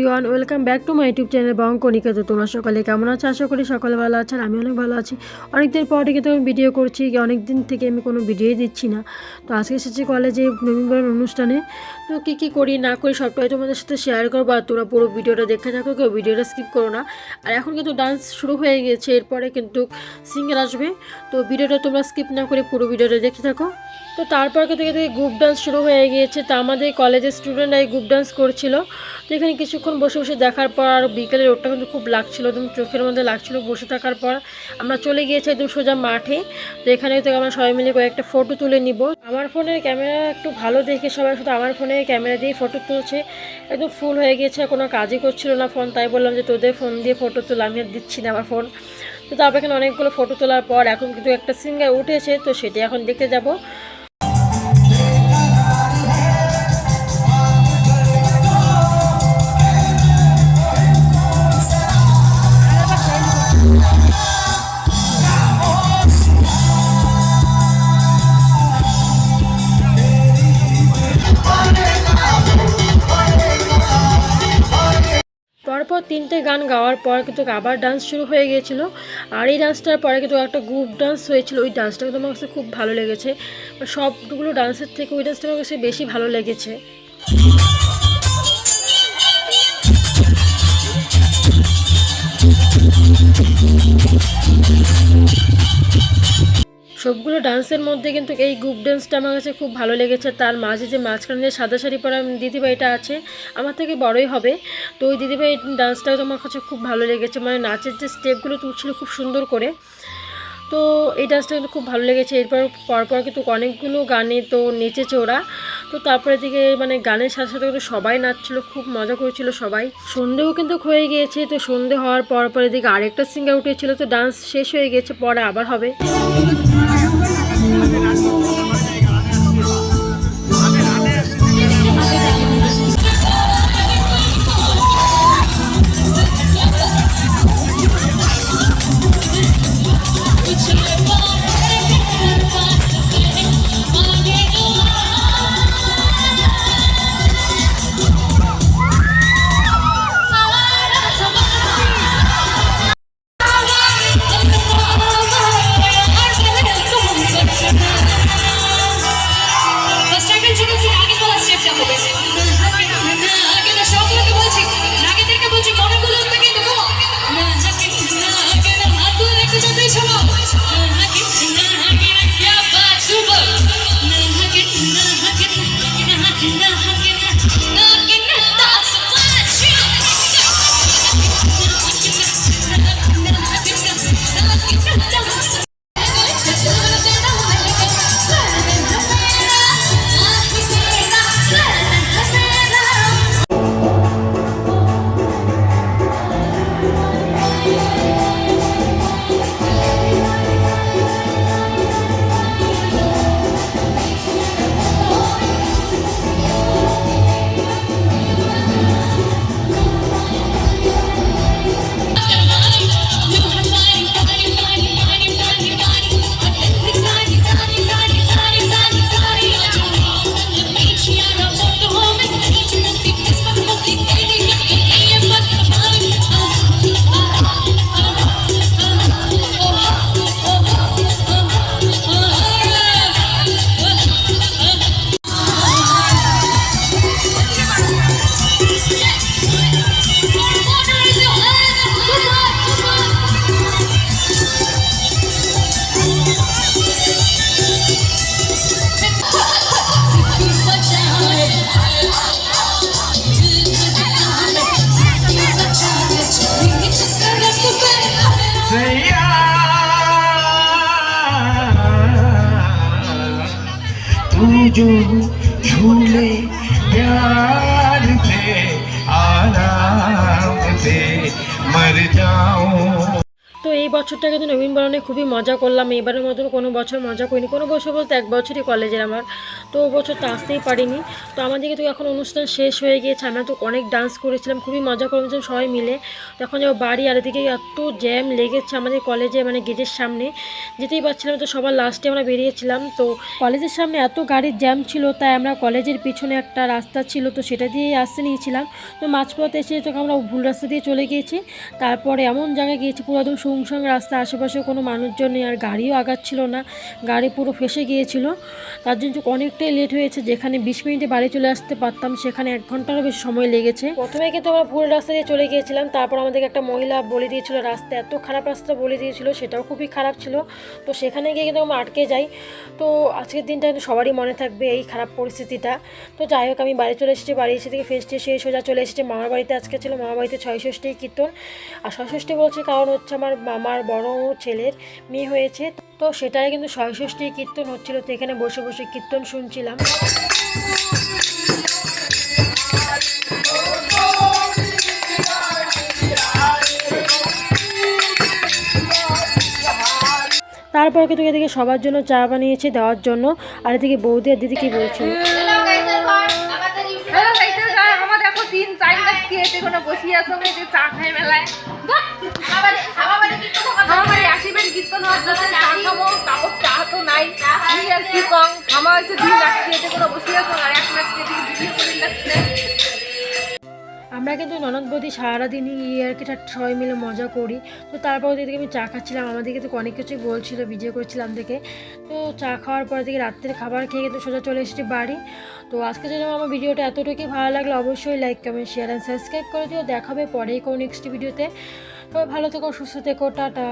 Everyone, welcome back to my YouTube channel Bongkonika. তো তোমরা সকালে কেমন আছো? আশা করি সকালে ভালো আছেন। আমি অনেক ভালো আছি। অনেকদিন পর থেকে তো আমি ভিডিও করছি, অনেকদিন থেকে আমি কোনো ভিডিওই দিচ্ছি না। তো আজকে এসেছি কলেজে নবীনবরণ অনুষ্ঠানে। তো কী করি না করি সবটাই তোমাদের সাথে শেয়ার করবো। আর তোমরা পুরো ভিডিওটা দেখে থাকো, কেউ ভিডিওটা স্কিপ করো না। আর এখন কিন্তু ডান্স শুরু হয়ে গিয়েছে, এরপরে কিন্তু সিঙ্গার আসবে। তো ভিডিওটা তোমরা স্কিপ না করে পুরো ভিডিওটা দেখতে থাকো। তো তারপর থেকে গ্রুপ ডান্স শুরু হয়ে গিয়েছে। তা আমাদের কলেজের স্টুডেন্টরা এই গ্রুপ ডান্স করছিল। তো এখানে কিছুক্ষণ বসে বসে দেখার পর আর বিকেলের রোদটা কিন্তু খুব লাগছিল, একদম চোখের মধ্যে লাগছিল। বসে থাকার পর আমরা চলে গিয়েছি একদম সোজা মাঠে। তো এখানে তো আমরা সবাই মিলে কয়েকটা ফটো তুলে নিব। আমার ফোনের ক্যামেরা একটু ভালো দেখে সবাই শুধু আমার ফোনের ক্যামেরা দিয়ে ফটো তুলছে। একদম ফুল হয়ে গিয়েছে, কোনো কাজই করছিল না ফোন। তাই বললাম যে তোদের ফোন দিয়ে ফটো তুলে, আমি আর দিচ্ছি না আমার ফোন। তো তারপর এখানে অনেকগুলো ফটো তোলার পর এখন কিন্তু একটা সিঙ্গার উঠেছে, তো সেটা এখন দেখতে যাব। পরপর 3টে গান গাওয়ার পর কিন্তু আবার ডান্স শুরু হয়ে গিয়েছিলো। আর এই ডান্সটার পরে কিন্তু একটা গ্রুপ ডান্স হয়েছিল। ওই ডান্সটা কিন্তু আমার কাছে খুব ভালো লেগেছে। সবগুলো ডান্সের থেকে ওই ডান্সটা আমার কাছে বেশি ভালো লেগেছে। সবগুলো ডান্সের মধ্যে কিন্তু এই গ্রুপ ডান্সটা আমার কাছে খুব ভালো লেগেছে। তার মাঝে যে মাঝখানে যে সাদা শাড়ি পরা দিদিভাইটা আছে, আমার থেকে বড়ই হবে। তো ওই দিদিভাই ডান্সটাও তো আমার কাছে খুব ভালো লেগেছে। মানে নাচের যে স্টেপগুলো তুলছিল খুব সুন্দর করে। তো এই ডান্সটা কিন্তু খুব ভালো লেগেছে। এরপর পরপর কিন্তু অনেকগুলো গানে তো নেচেছে ওরা। তো তারপরে দিকে মানে গানের সাথে সাথে কিন্তু সবাই নাচছিল, খুব মজা করেছিল সবাই। সন্ধেও কিন্তু হয়ে গিয়েছে। তো সন্ধে হওয়ার পরে দিকে আরেকটা সিঙ্গার উঠেছিল। তো ডান্স শেষ হয়ে গেছে, পরে আবার হবে। जो झूले प्यार से आराम से मर जाऊं। তো এই বছরটা কিন্তু নবীনবরণে খুবই মজা করলাম, এবারের মতন কোনো বছর মজা করিনি। কোনো বছর বলতে 1 বছরই কলেজের আমার, তো ও বছর তো আসতেই পারিনি। তো আমাদেরকে তো এখন অনুষ্ঠান শেষ হয়ে গিয়েছে, আমরা তো অনেক ডান্স করেছিলাম, খুবই মজা করেছিলাম সবাই মিলে। তখন যাবো বাড়ি, আর এদিকে এত জ্যাম লেগেছে আমাদের কলেজে, মানে গেটের সামনে যেতেই পারছিলাম। তো সবার লাস্টে আমরা বেরিয়েছিলাম, তো কলেজের সামনে এত গাড়ির জ্যাম ছিল, তাই আমরা কলেজের পিছনে একটা রাস্তা ছিল, তো সেটা দিয়েই আসতে নিয়েছিলাম। তো মাঝপথে এসে তো আমরা ভুল রাস্তা দিয়ে চলে গিয়েছি। তারপরে এমন জায়গায় গিয়েছি পুরো একদম শুনশান রাস্তা, আশেপাশে কোনো মানুষজন নেই, আর গাড়িও আগাচ্ছিল না, গাড়ি পুরো ফেসে গিয়েছিল। তার জন্য অনেকটাই লেট হয়েছে, যেখানে 20 মিনিটে বাড়ি চলে আসতে পারতাম সেখানে 1 ঘন্টারও বেশি সময় লেগেছে। প্রথমে কিন্তু আমরা ভুল রাস্তা দিয়ে চলে গিয়েছিলাম, তারপর আমাদেরকে একটা মহিলা বলে দিয়েছিল রাস্তা, এত খারাপ রাস্তা বলে দিয়েছিল, সেটাও খুবই খারাপ ছিল। তো সেখানে গিয়ে কিন্তু আমরা আটকে যাই। তো আজকের দিনটা কিন্তু সবারই মনে থাকবে এই খারাপ পরিস্থিতিটা। তো যাই হোক, আমি বাড়ি চলে এসেছি, বাড়ি এসে থেকে ফেস্টে শেষ সোজা চলে এসেছি মামার বাড়িতে। আজকে ছিল মামার বাড়িতে ৬ষষ্ঠী কীর্তন। আর ৬ষষ্ঠী বলছি কারণ হচ্ছে আমার মামার বড় ছেলের মেয়ে হয়েছে, তো সেটাই কিন্তু ৬ষষ্ঠী কীর্তন হচ্ছিল। তো এখানে বসে বসে কীর্তন শুনছিলাম। তারপর কিন্তু এদিকে সবার জন্য চা বানিয়েছে দেওয়ার জন্য, আর এদিকে বৌদি আর দিদি কি বলছিল। আমরা কিন্তু ননদ বৌদি সারাদিনই ইয়ার্কিটা সবাই মিলে মজা করি। তো তারপর ওদিকে আমি চা খাচ্ছিলাম, আমাদেরকে তো অনেক কিছুই বলছিল, ভিডিও করছিলাম দেখে। তো চা খাওয়ার পর থেকে রাত্রের খাবার খেয়ে কিন্তু সোজা চলে এসেছি বাড়ি। তো আজকে জন্য আমার ভিডিওটা এতটুকুই, ভালো লাগলে অবশ্যই like comment share and subscribe করে দিও। দেখাবে পরেই কোনো নেক্সট ভিডিওতে। তো ভালো থেকো, সুস্থ থেকো, টাটা।